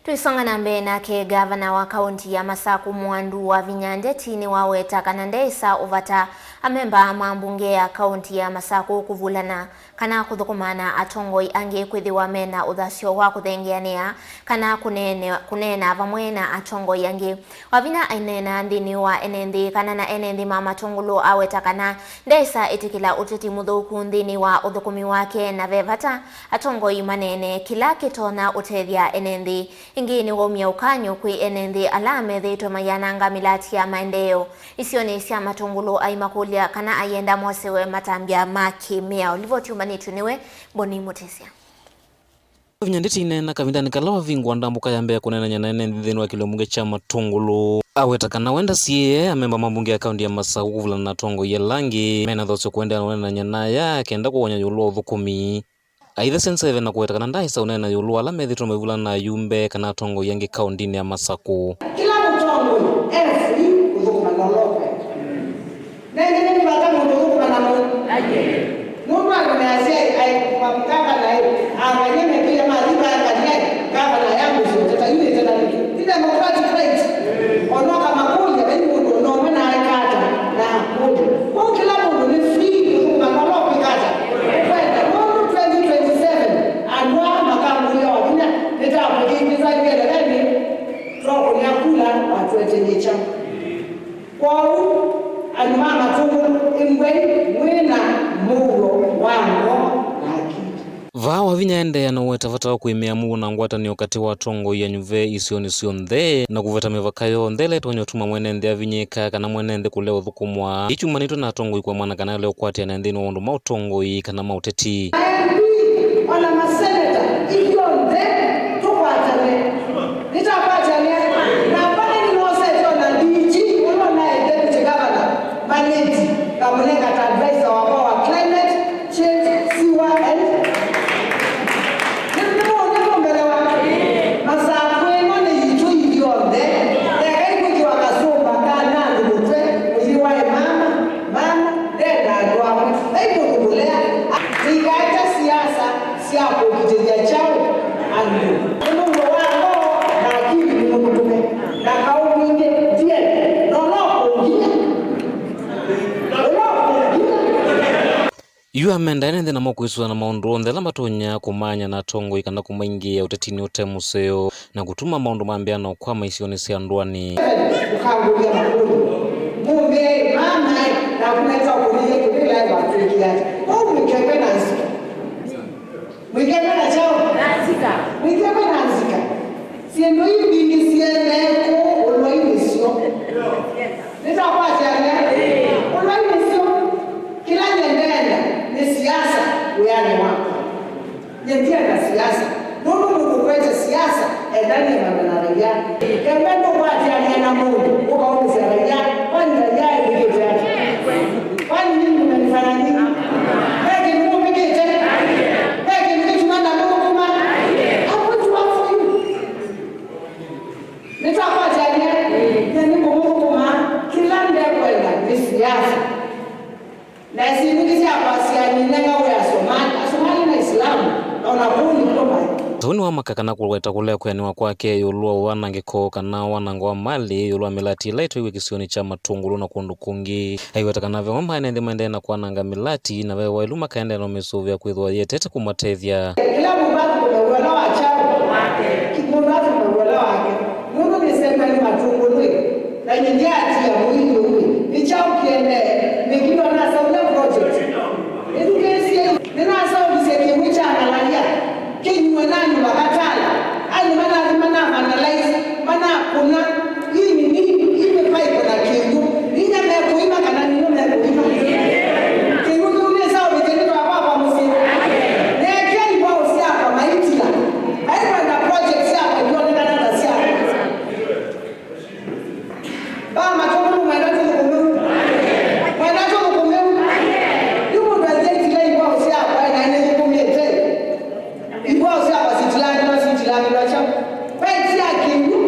Tuisonga na mbele nake Ngavana wa kaunti ya Masaku Wavinya Ndeti niwaweta kana ndeisa uvata amemba mbunge ya kaunti ya Masaku kuvulana kana kuthukumana atongoi angi nikwithiwa mena uthasyo wa kuthengeania kana kuneena vamwe na atongoi angi. Wavinya ainena nthini wa enenthi kana na enenthi matungulu aweta kana ndeisa itikila Uteti Muthuku nthini wa uthukumi wake na vata atongoi maneene kila, kitonya utethya enenthi. Ingi ni womia ukanyo kwi enenthi alame thito mayananga milati ya maendeleo isioni sia matungulu aimakulia kana ayenda mwasewe matambia makimea ulivotiumanitu niwe boni mutethya. Wavinya Ndeti inena kavindani kalawa vingwa ndambuka yambe kunena na enenthi thini wa kiliomunge cha matungulu aweta kana wenda siye amemba mbunge ya kaunti ya Masaku kuvulana na atongoi langi mena thosyo kuenda wena nyana ya kenda kuwonya yulu uthukumi. Aitha sense na kuweta kana ndaisa unena yulu ala methitwa mevulana na yumbe kana atongoi yangi kaunti ya Masaku. Kila mtongoi efi uthukuma lolope. Nenge ni vata uthukuma na aje. Mungu anasia ai kumkaka na anganyeme pia madhiba yakanye kama na yangu zote tayule tena ni democratic right. Onoka makuja bali mungu no mena aikata na kuja. Kwa kila mungu ni free uthukuma lolope kata. Wavinya ende anaweta vata wa kuimea mungu na ngwata ni wakati wa atongoi ya nyuve isioni sio nthe na kuveta mevakayo nthele tonyo tuma mwene nthe avinyika kana mwene nthe kule uthukumwa ichu manito na atongoi kwa mwana kana leo kwati na nthini wa undu mautongoi kana mauteti. Wala maseneta ikiwa nthe tukwatane nitapatane na pale ni moseto na DG uno na deputy governor maneti kamuneka advisor wa climate change siwa and Yu amenda enenthi na mokwiswa na maundu onthe la matonya kumanya na atongoi kana kumaingia utetini utemuseo na kutuma maundu mambiano kwa maisioni sia ndwani. Ukangulia makulu munge mama na kunaweza kulia kulia live Afrika. Au mkebe na zika. Mkebe na chao nazika. Mkebe na zika. Siendo hii bingi siende ko uloi sio. Nita kwa jana. Uloi sio. Kila nyendenda ni siasa uyane wako. Nyendia na siasa. Mungu kukweta siasa ndani ya maneno kembendo kwa jana na Mungu ukaona siasa kwani raia ni kitu kwani nini mmenifanya nini haki Mungu mkete haki mkitu mana Mungu kuma hapo tu hapo nitakuwa jana ni Mungu kuma kila ndio kwenda ni siasa na simukizi hapa siasa ni nenga wa Somali na Islamu na kuni kwa Tuni wa makakana kuweta kulea kuyaniwa kwake yulua wanangiko kana wanangwa mali yulua milati laitu iwe kisioni cha matungulu na kundu kungi aiweta kana vya mamba enende maendena kwa nanga milati na wewa iluma kaende na umesuvya kuithwa yetete kumatethya. Kila mubatu kumewela wa chao kibundatu kumewela wake mungu nisema ni matungulu na nyingia ati ya mwili ui ni chao kiende nikino na sauna project edukesi nina sauna seki mwicha analalia kinywa nani wakatala ani mana analyze mana kuna hii ni ile pipe na kingu ninya na kuima kana ni na kuima kingu ndio sawa vitendo hapa msi na kia ni wao sia kwa maitila haiko na project hapa ndio nenda na sia ba matomo mwanadamu kumeu mwanadamu kumeu yuko project ile ni wao sia kwa na ile kumete ibao sia la chao peti akingu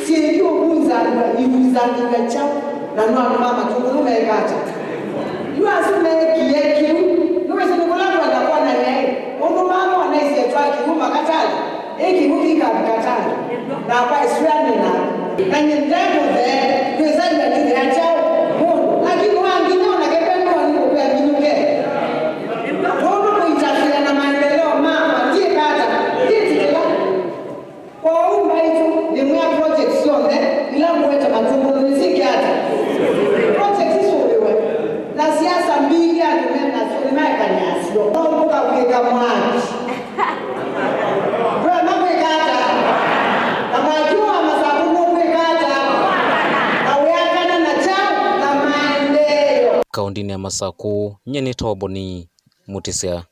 siyo kunza ibuzanga chao na no mama tukulume kata yu asume kiyekiu nume sinukula kwa kwa na yeye ondo mama anaisi atwaki huma katala eki mukika katala na kwa Israeli na nyendemo the kwezaji ni hachao mundu lakini wangine wanakependa ni kwa minuke mundu kuitafia na maendeleo mama ndiye kata itikila kwa umma hizo ni mwa project sonde ila mweta matumbo niziki hata project hizo wewe na siasa mbili ya kumena sio maika nyasio kumbuka kuweka mwangi kwa mambo kata kama jua masabu kata na uyakana na chao na maendeleo kaunti ya Masaku nyeni toboni mutisya